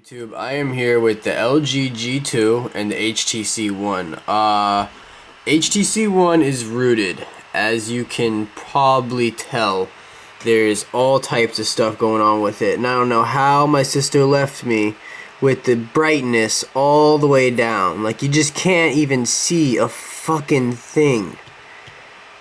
YouTube, I am here with the LG G2 and the HTC One. HTC One is rooted. As you can probably tell, there's all types of stuff going on with it. And I don't know how my sister left me with the brightness all the way down. Like, you just can't even see a fucking thing.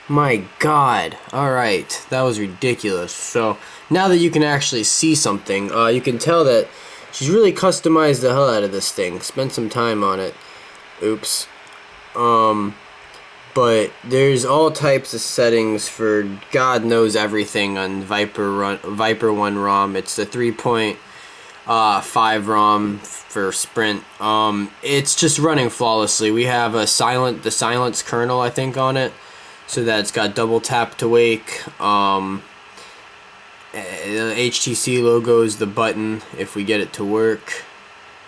My god. Alright, that was ridiculous. So, now that you can actually see something, you can tell that she's really customized the hell out of this thing. Spent some time on it. Oops. But there's all types of settings for God knows everything on Viper 1 ROM. It's the 3.5 ROM for Sprint. It's just running flawlessly. We have the silence kernel, I think, on it, so that it's got double tap to wake. The HTC logo is the button if we get it to work,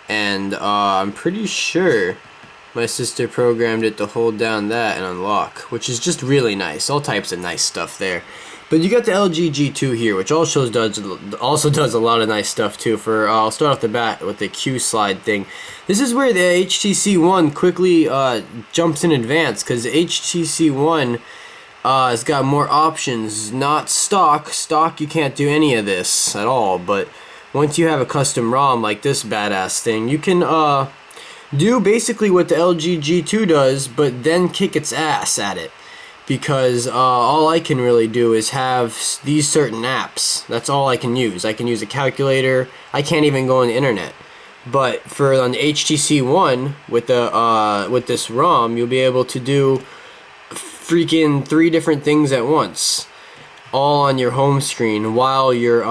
and I'm pretty sure my sister programmed it to hold down that and unlock, which is just really nice. All types of nice stuff there. But you got the LG G2 here, which also does a lot of nice stuff too. I'll start off the bat with the Q slide thing. This is where the HTC One quickly jumps in advance, because the HTC One it's got more options. Not stock. Stock, you can't do any of this at all. But once you have a custom ROM like this badass thing, you can do basically what the LG G2 does, but then kick its ass at it. Because all I can really do is have these certain apps. That's all I can use. I can use a calculator. I can't even go on the internet. But on the HTC One with this ROM, you'll be able to do freaking 3 different things at once, all on your home screen, while you're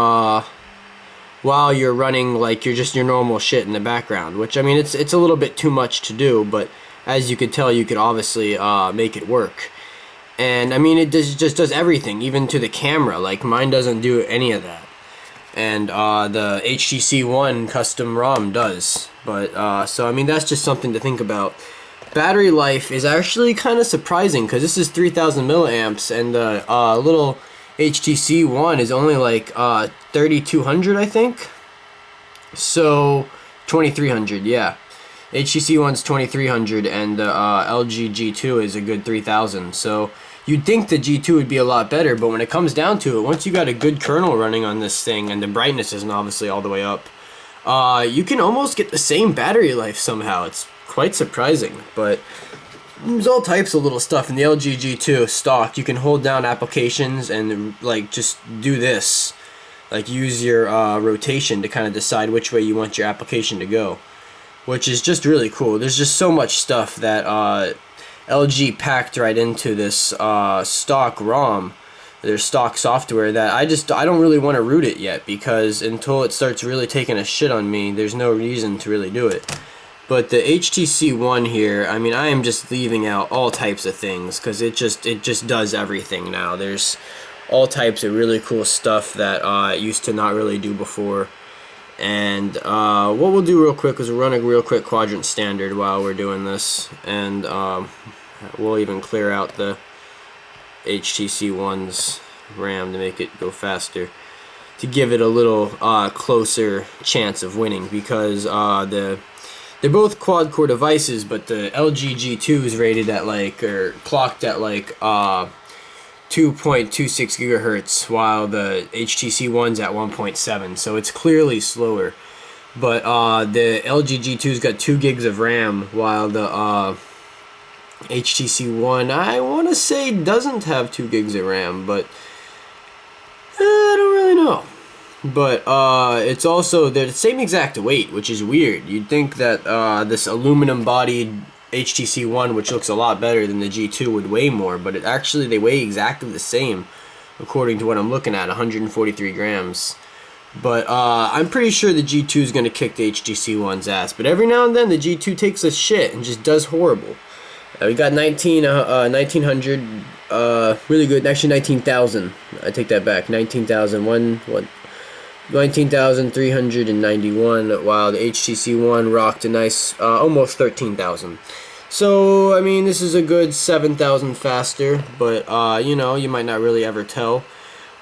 running like you're just your normal shit in the background. Which, I mean, it's a little bit too much to do, but as you could tell, you could obviously make it work. And I mean, it just does everything, even to the camera. Like, mine doesn't do any of that, and the HTC One custom ROM does. But so I mean, that's just something to think about. Battery life is actually kind of surprising, because this is 3,000 milliamps, and the little HTC One is only like 3,200, I think. So 2,300, yeah. HTC One's 2,300, and the LG G2 is a good 3,000. So you'd think the G2 would be a lot better, but when it comes down to it, once you got a good kernel running on this thing, and the brightness isn't obviously all the way up, you can almost get the same battery life somehow. It's quite surprising. But there's all types of little stuff in the LG G2 stock. You can hold down applications and like just do this, like use your rotation to kind of decide which way you want your application to go, which is just really cool. There's just so much stuff that LG packed right into this stock ROM, their stock software, that I don't really want to root it yet, because until it starts really taking a shit on me, there's no reason to really do it. But the HTC One here, I mean, I am just leaving out all types of things, because it just does everything now. There's all types of really cool stuff that it used to not really do before. And what we'll do real quick is we'll run a real quick quadrant standard while we're doing this, and we'll even clear out the HTC One's RAM to make it go faster, to give it a little closer chance of winning, because they're both quad-core devices, but the LG G2 is rated at clocked at 2.26 gigahertz, while the HTC One's at 1.7, so it's clearly slower. But the LG G2's got 2 gigs of RAM, while the HTC One, I want to say, doesn't have 2 gigs of RAM, but I don't really know. But it's also the same exact weight, which is weird. You'd think that this aluminum-bodied HTC One, which looks a lot better than the G2, would weigh more, but they weigh exactly the same, according to what I'm looking at, 143 grams. But I'm pretty sure the G2 is going to kick the HTC One's ass, but every now and then the G2 takes a shit and just does horrible. We got 1900, really good, actually 19,000, I take that back, 19,391, while the HTC One rocked a nice almost 13,000. So I mean, this is a good 7,000 faster, but you know, you might not really ever tell.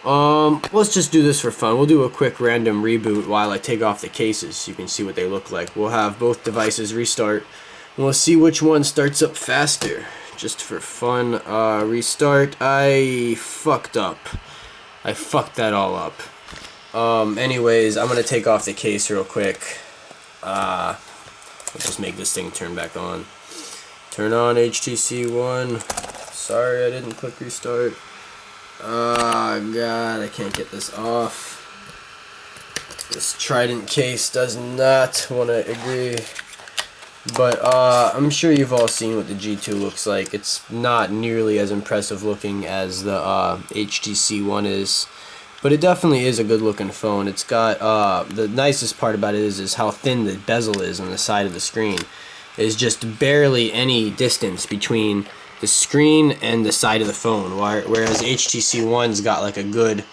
Let's just do this for fun. We'll do a quick random reboot while I take off the cases so you can see what they look like. We'll have both devices restart, and we'll see which one starts up faster. Just for fun, restart. I fucked up. I fucked that all up. Anyways, I'm gonna take off the case real quick. Let's just make this thing turn back on. Turn on HTC One. Sorry, I didn't click restart. Oh god, I can't get this off. This Trident case does not want to agree. But I'm sure you've all seen what the G2 looks like. It's not nearly as impressive looking as the HTC One is. But it definitely is a good looking phone. It's got, the nicest part about it is how thin the bezel is on the side of the screen. There's just barely any distance between the screen and the side of the phone, whereas HTC One's got like a good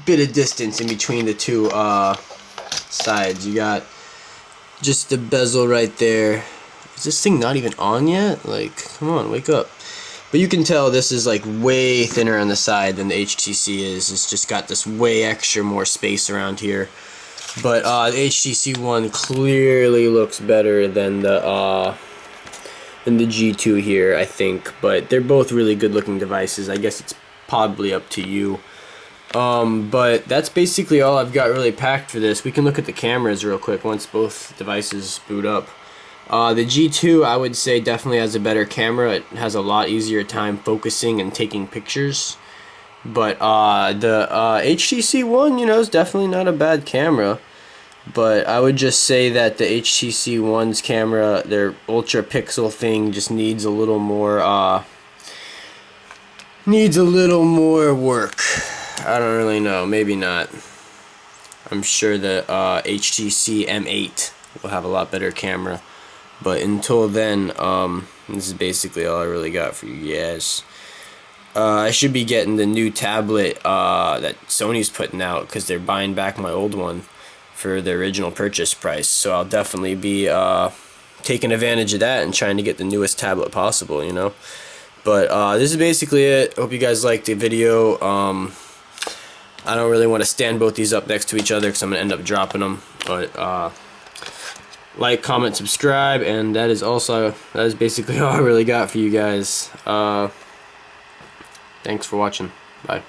bit of distance in between the two sides. You got just the bezel right there. Is this thing not even on yet? Like, come on, wake up. But you can tell this is like way thinner on the side than the HTC is. It's just got this way extra more space around here. But the HTC One clearly looks better than the G2 here, I think. But they're both really good looking devices. I guess it's probably up to you. But that's basically all I've got really packed for this. We can look at the cameras real quick once both devices boot up. The G2, I would say, definitely has a better camera. It has a lot easier time focusing and taking pictures. But the HTC One, you know, is definitely not a bad camera. But I would just say that the HTC One's camera, their ultra pixel thing, just needs a little more work. I don't really know. Maybe not. I'm sure the HTC M8 will have a lot better camera. But until then, this is basically all I really got for you guys. I should be getting the new tablet that Sony's putting out because they're buying back my old one for the original purchase price. So I'll definitely be taking advantage of that and trying to get the newest tablet possible, you know. But this is basically it. Hope you guys liked the video. I don't really want to stand both these up next to each other because I'm going to end up dropping them. But like, comment, subscribe, and that is basically all I really got for you guys. Thanks for watching. Bye.